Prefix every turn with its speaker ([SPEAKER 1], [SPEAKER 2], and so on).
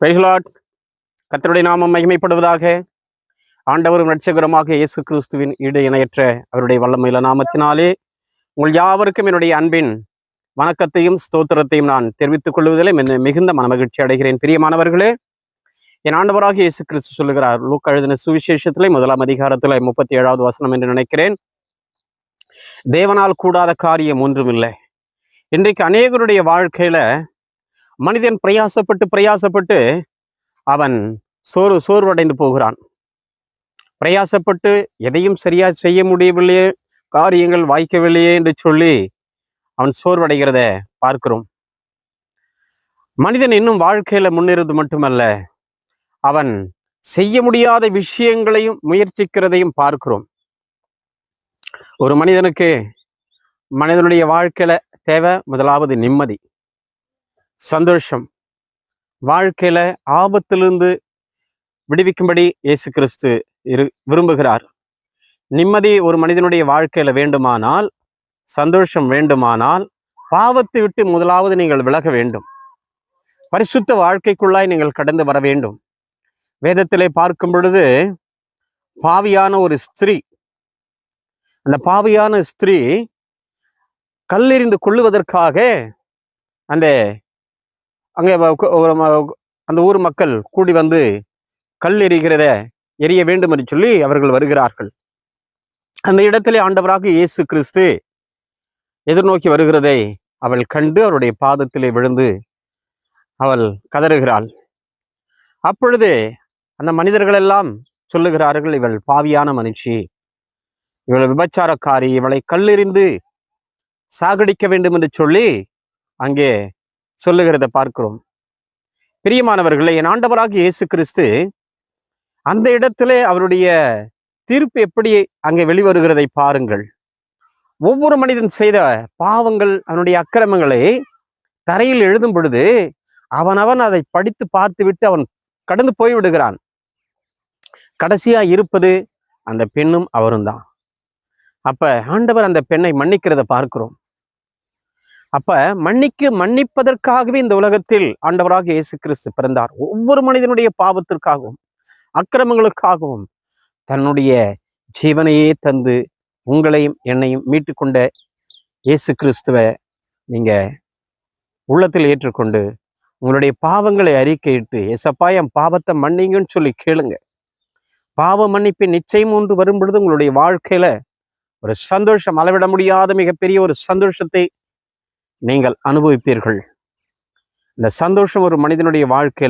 [SPEAKER 1] Price Lord. கர்த்தருடைய நாமம் மகிமைப்படுவதாக. ஆண்டவரும் இரட்சகருமாக இயேசு கிறிஸ்துவின் ஈடு இணையற்ற அவருடைய வல்லமையுள்ள நாமத்தினாலே உங்கள் யாவருக்கும் என்னுடைய அன்பின் வணக்கத்தையும் ஸ்தோத்திரத்தையும் நான் தெரிவித்துக் கொள்வதிலே மிகுந்த மனமகிழ்ச்சி அடைகிறேன். பிரியமானவர்களே, என் ஆண்டவராக இயேசு கிறிஸ்து சொல்லுகிறார், லூக்கா எழுதின சுவிசேஷத்திலே 1 அதிகாரத்தில் 37வது வசனம் என்று நினைக்கிறேன். தேவனால் கூடாத காரியம் ஒன்றுமில்லை. இன்றைக்கு அநேகருடைய வாழ்க்கையில மனிதன் பிரயாசப்பட்டு அவன் சோர்வடைந்து போகிறான். பிரயாசப்பட்டு எதையும் சரியா செய்ய முடியவில்லையே, காரியங்கள் வாய்க்கவில்லையே என்று சொல்லி அவன் சோர்வடைகிறத பார்க்கிறோம். மனிதன் இன்னும் வாழ்க்கையில முன்னேறது மட்டுமல்ல, அவன் செய்ய முடியாத விஷயங்களையும் முயற்சிக்கிறதையும் பார்க்கிறோம். ஒரு மனிதனுடைய வாழ்க்கையில தேவை முதலாவது நிம்மதி, சந்தோஷம். வாழ்க்கையில ஆபத்திலிருந்து விடுவிக்கும்படி இயேசு கிறிஸ்து விரும்புகிறார். நிம்மதி ஒரு மனிதனுடைய வாழ்க்கையில வேண்டுமானால், சந்தோஷம் வேண்டுமானால், பாவத்தை விட்டு முதலாவது நீங்கள் விலக வேண்டும். பரிசுத்த வாழ்க்கைக்குள்ளாய் நீங்கள் கடந்து வர வேண்டும். வேதத்திலே பார்க்கும் பொழுது பாவியான ஒரு ஸ்திரீ, அந்த பாவியான ஸ்திரீ கல்லெறிந்து கொள்ளுவதற்காக அந்த ஊர் மக்கள் கூடி வந்து கல் எரிய வேண்டும் என்று சொல்லி அவர்கள் வருகிறார்கள். அந்த இடத்திலே ஆண்டவராக இயேசு கிறிஸ்து எதிர்நோக்கி வருகிறதை அவள் கண்டு அவருடைய பாதத்திலே விழுந்து அவள் கதறுகிறாள். அப்பொழுது அந்த மனிதர்கள் எல்லாம் சொல்லுகிறார்கள், இவள் பாவியான மனுஷி, இவள் விபச்சாரக்காரி, இவளை கல்லெறிந்து சாகடிக்க வேண்டும் என்று சொல்லி அங்கே சொல்லுகிறத பார்க்கிறோம். பிரியமானவர்களே, என் ஆண்டவராக இயேசு கிறிஸ்து அந்த இடத்திலே அவருடைய தீர்ப்பு எப்படி அங்கே வெளிவருகிறதை பாருங்கள். ஒவ்வொரு மனிதன் செய்த பாவங்கள், அவனுடைய அக்கிரமங்களை தரையில் எழுதும் பொழுது அவன் அதை படித்து பார்த்து விட்டு அவன் கடந்து போய்விடுகிறான். கடைசியா இருப்பது அந்த பெண்ணும் அவரும் தான். அப்ப ஆண்டவர் அந்த பெண்ணை மன்னிக்கிறத பார்க்கிறோம். அப்ப மன்னிப்பதற்காகவே இந்த உலகத்தில் ஆண்டவராக இயேசு கிறிஸ்து பிறந்தார். ஒவ்வொரு மனிதனுடைய பாவத்திற்காகவும் அக்கிரமங்களுக்காகவும் தன்னுடைய ஜீவனையே தந்து உங்களையும் என்னையும் மீட்டு கொண்ட இயேசு கிறிஸ்துவை நீங்க உள்ளத்தில் ஏற்றுக்கொண்டு உங்களுடைய பாவங்களை அறிக்கையிட்டு, ஏசப்பா என் பாவத்தை மன்னிங்கன்னு சொல்லி கேளுங்க. பாவ மன்னிப்பின் நிச்சயம் ஒன்று வரும் பொழுது உங்களுடைய வாழ்க்கையில ஒரு சந்தோஷம், அளவிட முடியாத மிகப்பெரிய ஒரு சந்தோஷத்தை நீங்கள் அனுபவிப்பீர்கள். இந்த சந்தோஷம் ஒரு மனிதனுடைய வாழ்க்கையில